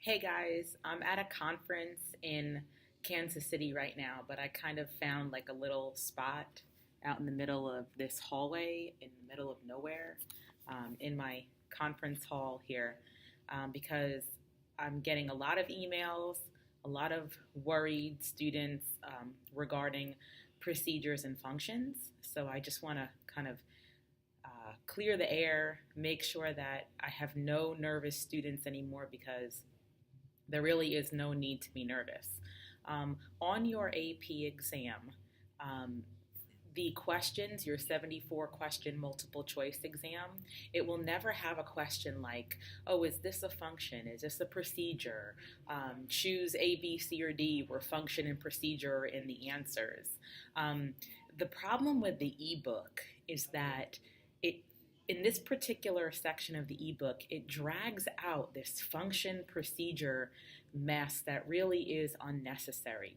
Hey guys, I'm at a conference in Kansas City right now, but I kind of found like a little spot out in the middle of this hallway in the middle of nowhere in my conference hall here because I'm getting a lot of emails, a lot of worried students regarding procedures and functions. So I just want to kind of clear the air, make sure that I have no nervous students anymore because there really is no need to be nervous. On your AP exam, um, the questions, your 74 question multiple choice exam, it will never have a question like, oh, is this a function? Is this a procedure? Choose A, B, C, or D where function and procedure are in the answers. The problem with the ebook is that it in this particular section of the ebook, it drags out this function procedure mess that really is unnecessary.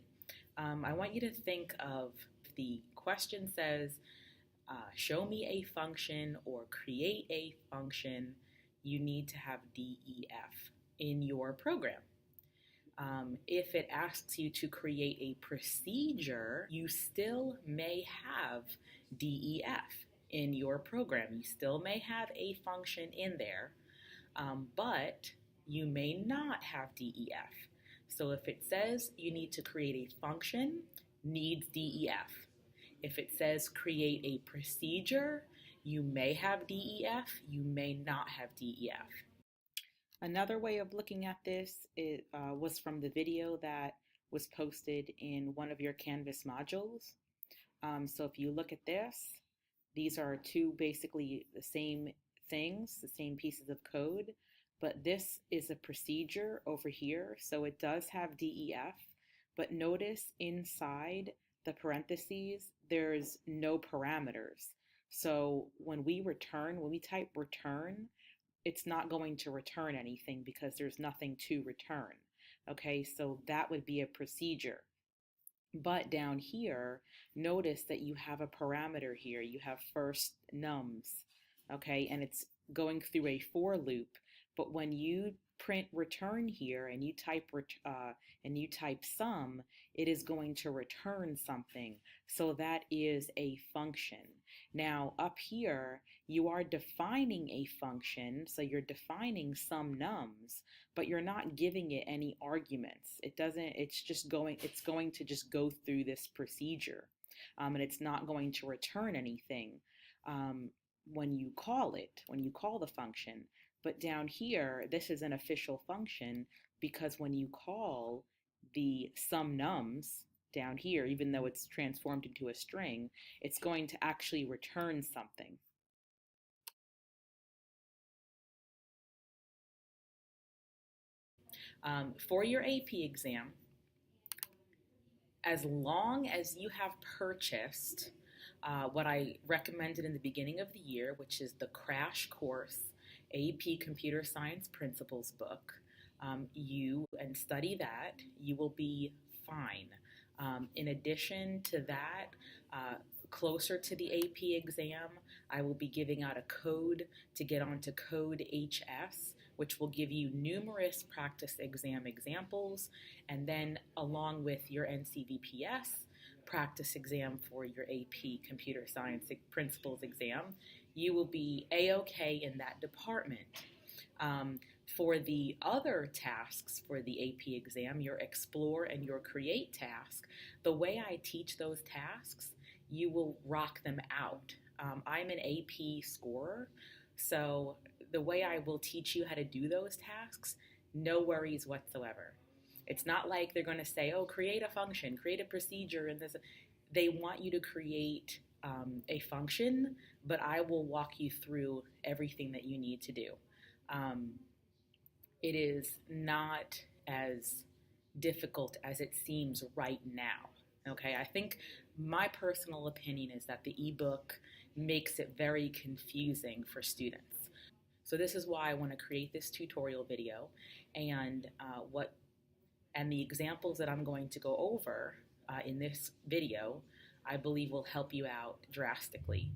I want you to think of the question says, show me a function or create a function, you need to have DEF in your program. If it asks you to create a procedure, you still may have DEF in your program. You still may have a function in there, but you may not have DEF. So if it says you need to create a function, needs DEF. If it says create a procedure, you may have DEF, you may not have DEF. Another way of looking at this was from the video that was posted in one of your Canvas modules. So if you look at this, these are two basically the same things, the same pieces of code, but this is a procedure over here. So it does have DEF, but notice inside the parentheses, there's no parameters. So when we type return, it's not going to return anything because there's nothing to return. Okay, so that would be a procedure. But down here, notice that you have a parameter here. You have first nums, okay, and it's going through a for loop. But when you print return here and you type sum, it is going to return something. So that is a function. Now up here, you are defining a function, so you're defining some nums, but you're not giving it any arguments. It's going to just go through this procedure, and it's not going to return anything when you call the function. But down here, this is an official function because when you call the sum nums down here, even though it's transformed into a string, it's going to actually return something. For your AP exam, as long as you have purchased what I recommended in the beginning of the year, which is the Crash Course AP Computer Science Principles book, and study that, you will be fine. In addition to that, closer to the AP exam, I will be giving out a code to get onto Code HS, which will give you numerous practice exam examples, and then along with your NCVPS practice exam for your AP Computer Science Principles exam, you will be A-OK in that department. For the other tasks for the AP exam, your Explore and your Create task, the way I teach those tasks, you will rock them out. I'm an AP scorer, so the way I will teach you how to do those tasks, no worries whatsoever. It's not like they're going to say, oh, create a function, create a procedure, and this. They want you to create a function, but I will walk you through everything that you need to do. It is not as difficult as it seems right now. Okay, I think my personal opinion is that the ebook makes it very confusing for students. So this is why I want to create this tutorial video, and the examples that I'm going to go over in this video, I believe will help you out drastically.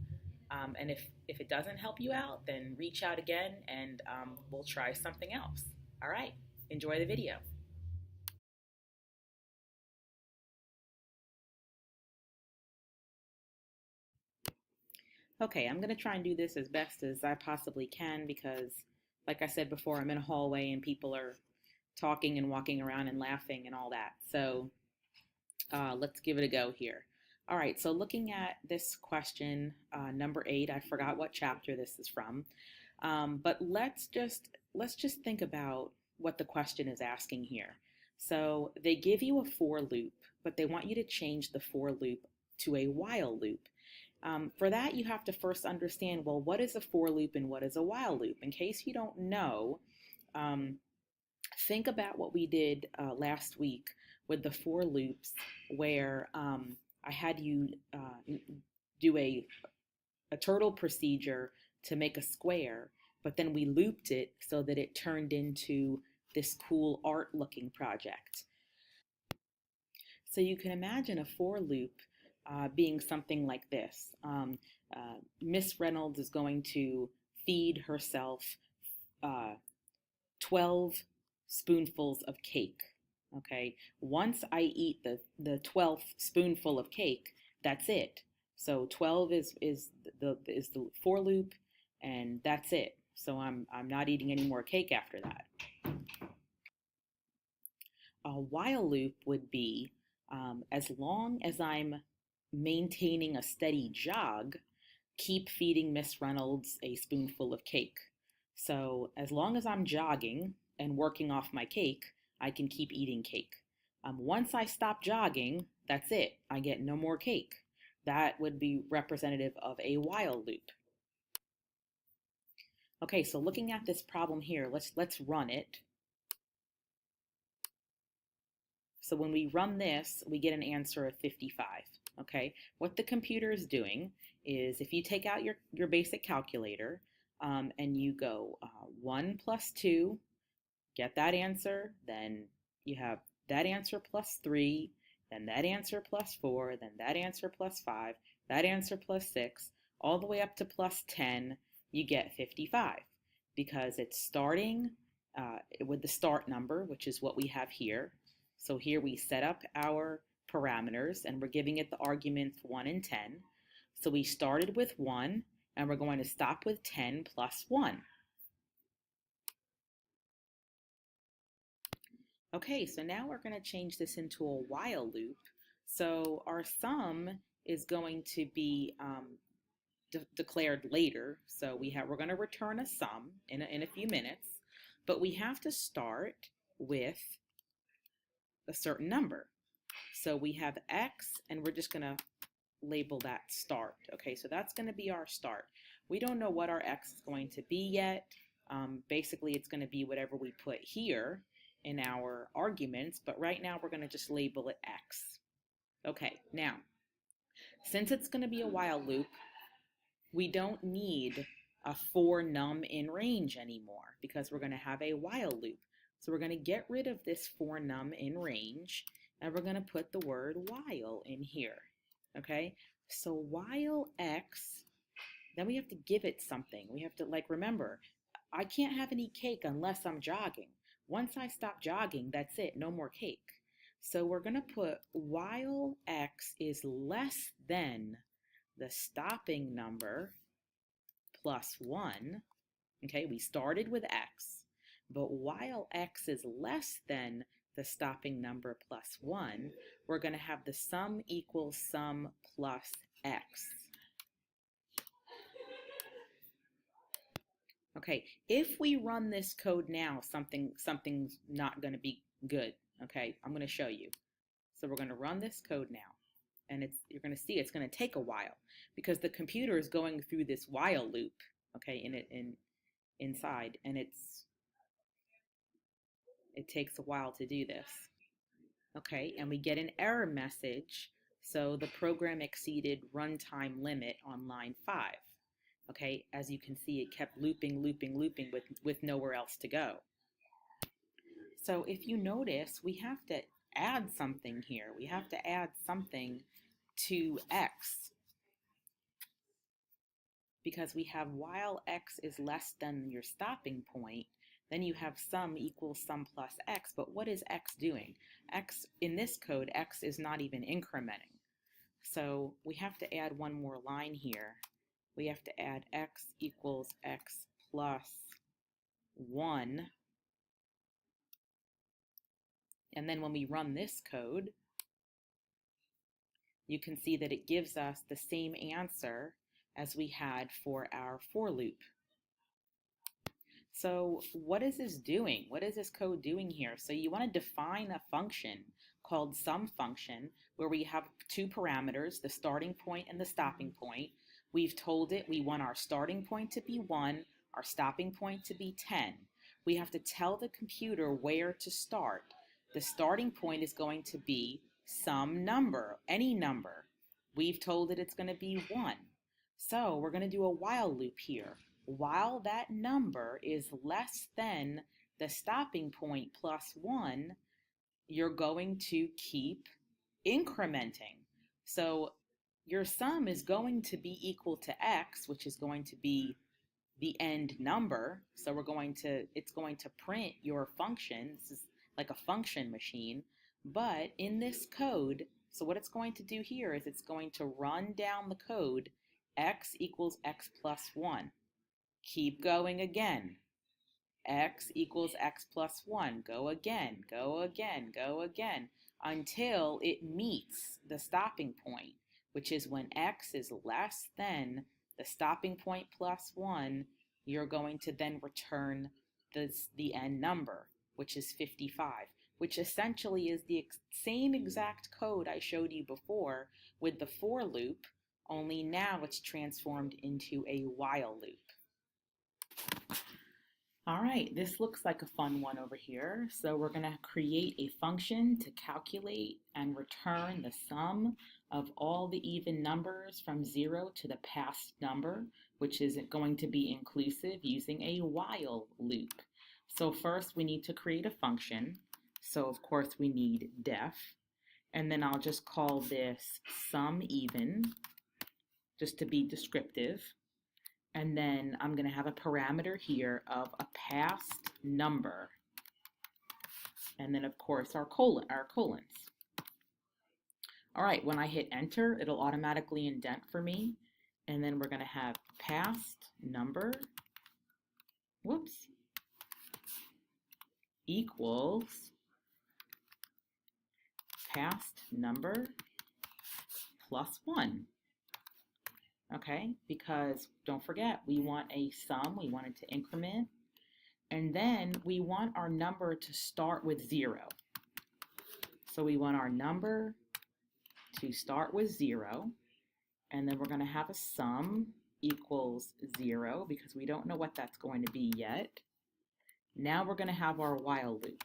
And if it doesn't help you out, then reach out again and we'll try something else. All right. enjoy the video. Okay, I'm gonna try and do this as best as I possibly can because, like I said before, I'm in a hallway and people are talking and walking around and laughing and all that. So let's give it a go here. All right, so looking at this question, number 8, I forgot what chapter this is from, but let's just think about what the question is asking here. So they give you a for loop, but they want you to change the for loop to a while loop. For that, you have to first understand, well, what is a for loop and what is a while loop? In case you don't know, um, think about what we did last week with the for loops, where I had you do a turtle procedure to make a square, but then we looped it so that it turned into this cool art looking project. So you can imagine a for loop being something like this. Miss Reynolds is going to feed herself uh, 12 spoonfuls of cake. Okay, once I eat the 12th spoonful of cake, that's it. So 12 is the for loop, and that's it. So I'm not eating any more cake after that. A while loop would be as long as I'm maintaining a steady jog, keep feeding Miss Reynolds a spoonful of cake. So as long as I'm jogging and working off my cake, I can keep eating cake. Once I stop jogging, that's it. I get no more cake. That would be representative of a while loop. Okay, so looking at this problem here, let's run it. So when we run this, we get an answer of 55. Okay, what the computer is doing is if you take out your basic calculator and you go 1 plus 2, get that answer, then you have that answer plus 3, then that answer plus 4, then that answer plus 5, that answer plus 6, all the way up to plus 10, you get 55 because it's starting with the start number, which is what we have here. So here we set up our parameters and we're giving it the arguments 1 and 10. So we started with 1 and we're going to stop with 10 plus 1. Okay, so now we're going to change this into a while loop. So our sum is going to be declared later. So we're going to return a sum in a few minutes, but we have to start with a certain number. So we have x, and we're just going to label that start. Okay, so that's going to be our start. We don't know what our x is going to be yet. Basically, it's going to be whatever we put here in our arguments, but right now we're going to just label it x. Okay, now, since it's going to be a while loop, we don't need a for num in range anymore because we're going to have a while loop. So we're going to get rid of this for num in range, and we're going to put the word while in here. Okay, so while x, then we have to give it something. We have to, like, remember, I can't have any cake unless I'm jogging. Once I stop jogging, that's it, no more cake. So we're going to put while x is less than the stopping number plus 1. Okay, we started with x, but while x is less than the stopping number plus 1, we're going to have the sum equals sum plus x. Okay, if we run this code now, something's not going to be good. Okay, I'm going to show you. So we're going to run this code now, and you're going to see it's going to take a while because the computer is going through this while loop. Okay, inside, and it takes a while to do this. Okay, and we get an error message. So the program exceeded runtime limit on line 5. Okay, as you can see, it kept looping with nowhere else to go. So if you notice, we have to add something here. We have to add something to x because we have while x is less than your stopping point, Then you have sum equals sum plus x, but what is x doing? X, in this code, x is not even incrementing. So we have to add one more line here. We have to add x equals x plus 1. And then when we run this code, you can see that it gives us the same answer as we had for our for loop. So what is this doing? What is this code doing here? So you want to define a function called sum function where we have two parameters, the starting point and the stopping point. We've told it we want our starting point to be 1, our stopping point to be 10. We have to tell the computer where to start. The starting point is going to be some number, any number. We've told it it's going to be 1. So we're going to do a while loop here. While that number is less than the stopping point plus 1, you're going to keep incrementing. So your sum is going to be equal to x, which is going to be the end number. So it's going to print your function. This is like a function machine. But in this code, so what it's going to do here is it's going to run down the code x equals x plus 1. Keep going again. X equals x plus 1. Go again, go again, go again, until it meets the stopping point, which is when x is less than the stopping point plus 1, you're going to then return the end number, which is 55, which essentially is the same exact code I showed you before with the for loop, only now it's transformed into a while loop. All right, this looks like a fun one over here. So we're going to create a function to calculate and return the sum of all the even numbers from 0 to the past number, which is going to be inclusive using a while loop. So first we need to create a function. So of course we need def, and then I'll just call this sum even, just to be descriptive. And then I'm going to have a parameter here of a past number. And then, of course, our colons. All right, when I hit enter, it'll automatically indent for me. And then we're going to have past number, equals past number plus 1. Okay, because don't forget, we want a sum, we want it to increment, and then we want our number to start with 0. So we want our number to start with 0, and then we're going to have a sum equals 0 because we don't know what that's going to be yet. Now we're going to have our while loop.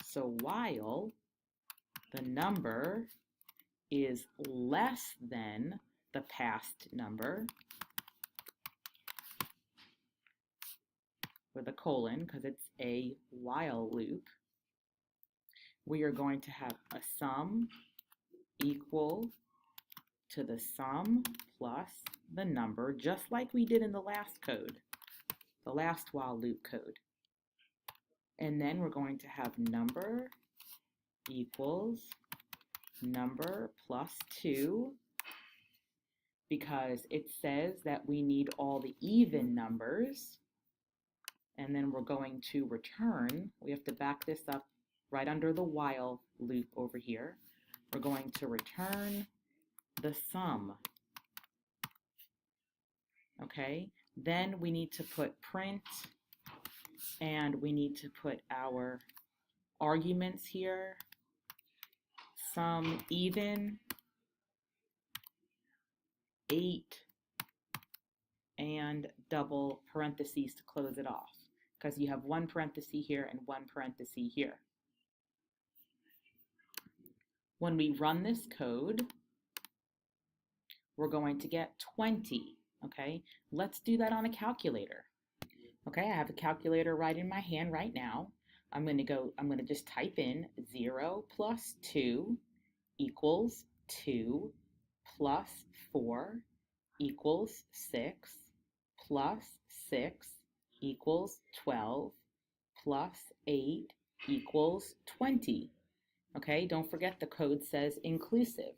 So while the number is less than the past number, with a colon because it's a while loop, we are going to have a sum equal to the sum plus the number, just like we did in the last code, the last while loop code. And then we're going to have number equals number plus 2, because it says that we need all the even numbers. And then we're going to return, we have to back this up right under the while loop over here. We're going to return the sum. Okay, then we need to put print, and we need to put our arguments here. Sum even, 8, and double parentheses to close it off, because you have one parenthesis here and one parenthesis here. When we run this code, we're going to get 20. Okay, let's do that on a calculator. Okay, I have a calculator right in my hand right now. I'm going to just type in 0 plus 2 equals 2 plus 4 equals 6 plus 6 equals 12 plus 8 equals 20. Okay, don't forget the code says inclusive.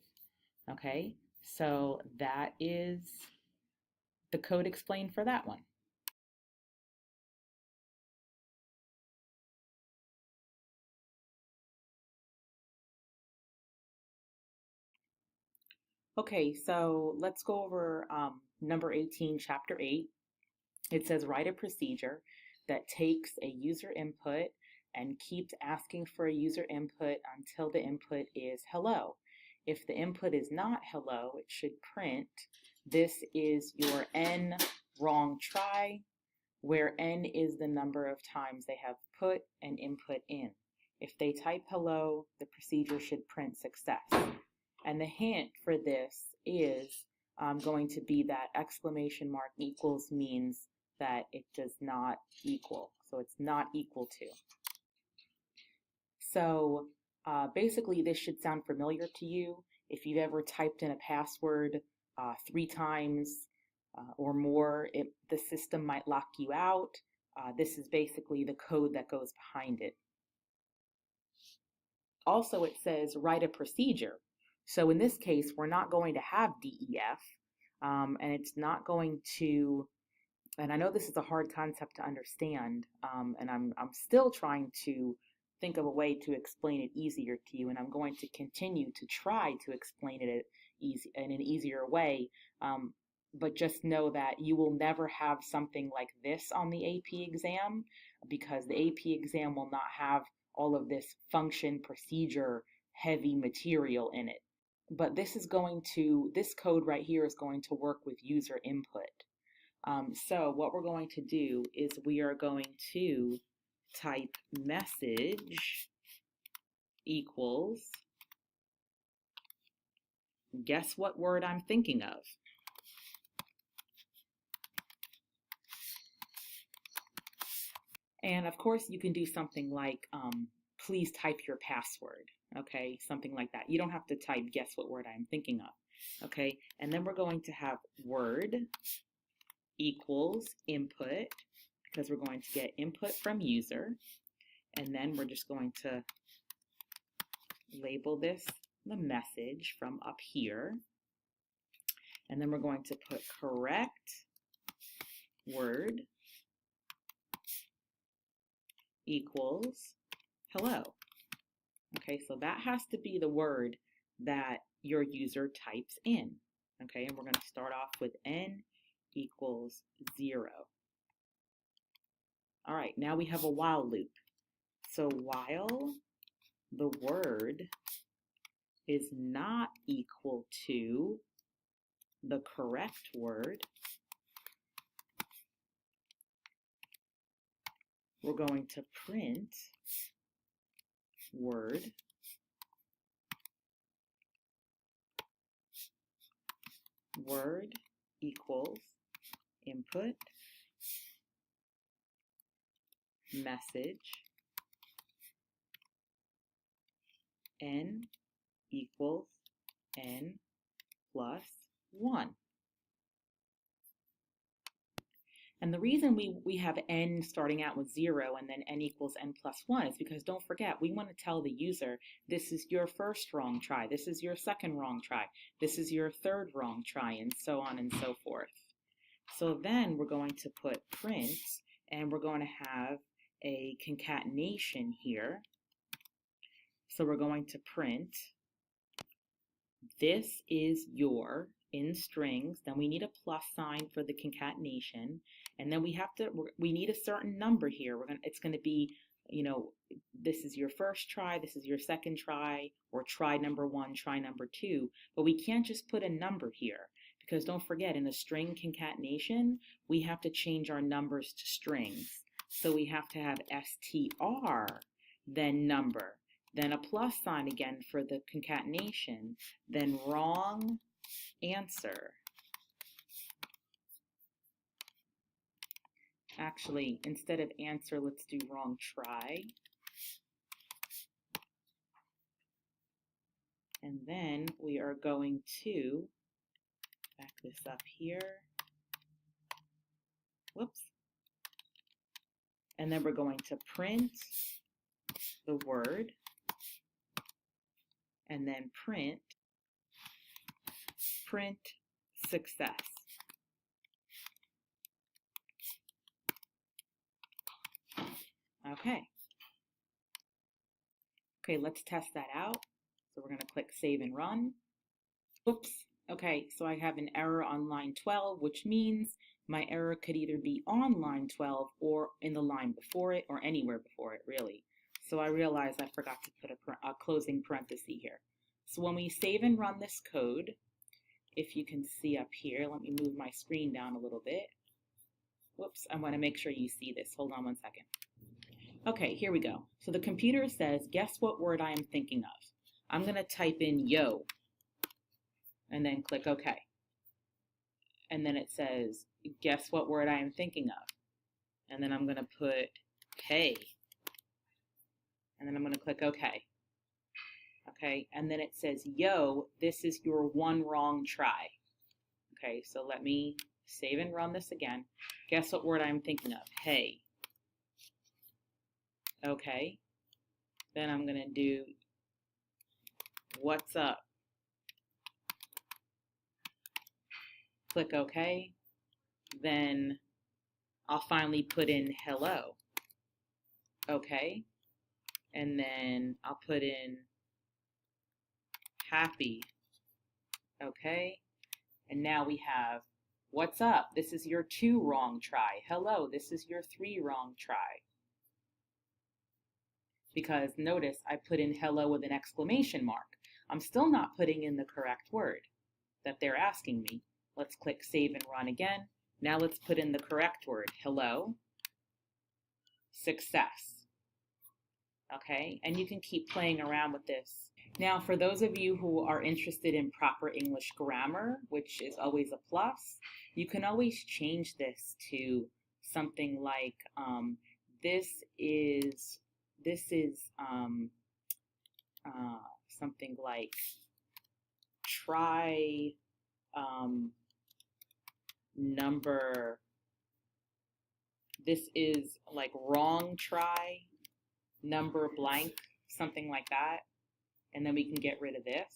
Okay, so that is the code explained for that one. Okay, so let's go over number 18, chapter 8. It says write a procedure that takes a user input and keeps asking for a user input until the input is hello. If the input is not hello, it should print, this is your n wrong try, where n is the number of times they have put an input in. If they type hello, the procedure should print success. And the hint for this is going to be that exclamation mark equals means that it does not equal. So it's not equal to. So basically this should sound familiar to you. If you've ever typed in a password 3 times or more, the system might lock you out. This is basically the code that goes behind it. Also, it says write a procedure. So in this case, we're not going to have DEF, and it's not going to, and I know this is a hard concept to understand, and I'm still trying to think of a way to explain it easier to you, and I'm going to continue to try to explain it in an easier way. But just know that you will never have something like this on the AP exam, because the AP exam will not have all of this function procedure heavy material in it. But this code right here is going to work with user input. So what we're going to do is we are going to type message equals, guess what word I'm thinking of? And of course you can do something like, please type your password, okay? Something like that. You don't have to type guess what word I'm thinking of, okay? And then we're going to have word equals input, because we're going to get input from user. And then we're just going to label this the message from up here. And then we're going to put correct word equals hello. Okay, so that has to be the word that your user types in. Okay, and we're going to start off with n equals 0. All right, now we have a while loop. So while the word is not equal to the correct word, we're going to print word equals input message n equals n plus 1. And the reason we have n starting out with 0 and then n equals n plus 1 is because, don't forget, we want to tell the user, this is your first wrong try, this is your second wrong try, this is your third wrong try, and so on and so forth. So then we're going to put print, and we're going to have a concatenation here. So we're going to print, this is your, in strings, then we need a plus sign for the concatenation, and then we need a certain number here. It's going to be, this is your first try, this is your second try, or try number 1, try number 2, but we can't just put a number here, because don't forget, in a string concatenation, we have to change our numbers to strings. So we have to have str, then number, then a plus sign again for the concatenation, then wrong answer. Actually, instead of answer, let's do wrong try. And then we are going to back this up here. Whoops. and then we're going to print the word, and then print success. Okay. Okay, let's test that out. So we're going to click Save and Run. Oops. Okay, so I have an error on line 12, which means my error could either be on line 12 or in the line before it or anywhere before it, really. So I realized I forgot to put a closing parenthesis here. So when we save and run this code, if you can see up here, let me move my screen down a little bit. Whoops, I want to make sure you see this. Hold on one second. Okay, here we go. So the computer says, guess what word I am thinking of? I'm going to type in yo, and then click OK. And then it says, guess what word I am thinking of? And then I'm going to put hey. And then I'm going to click OK. Okay, and then it says, yo, this is your one wrong try. Okay, so let me save and run this again. Guess what word I'm thinking of? Hey. Okay, then I'm going to do what's up. Click OK. Then I'll finally put in hello. Okay, and then I'll put in happy. Okay, and now we have what's up? This is your 2 wrong try. Hello, this is your 3 wrong try. Because notice I put in hello with an exclamation mark. I'm still not putting in the correct word that they're asking me. Let's click Save and Run again. Now let's put in the correct word, hello, success. Okay, and you can keep playing around with this. Now, for those of you who are interested in proper English grammar, which is always a plus, you can always change this to something like this is something like try number, this is like wrong try number blank, something like that. And then we can get rid of this.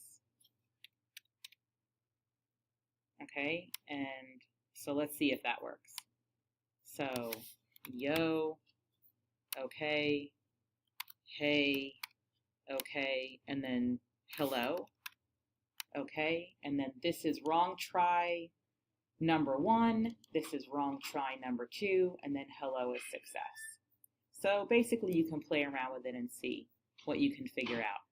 Okay, and so let's see if that works. So, yo, okay, hey, okay, and then hello, okay, and then this is wrong try number 1, this is wrong try number 2, and then hello is success. So basically you can play around with it and see what you can figure out.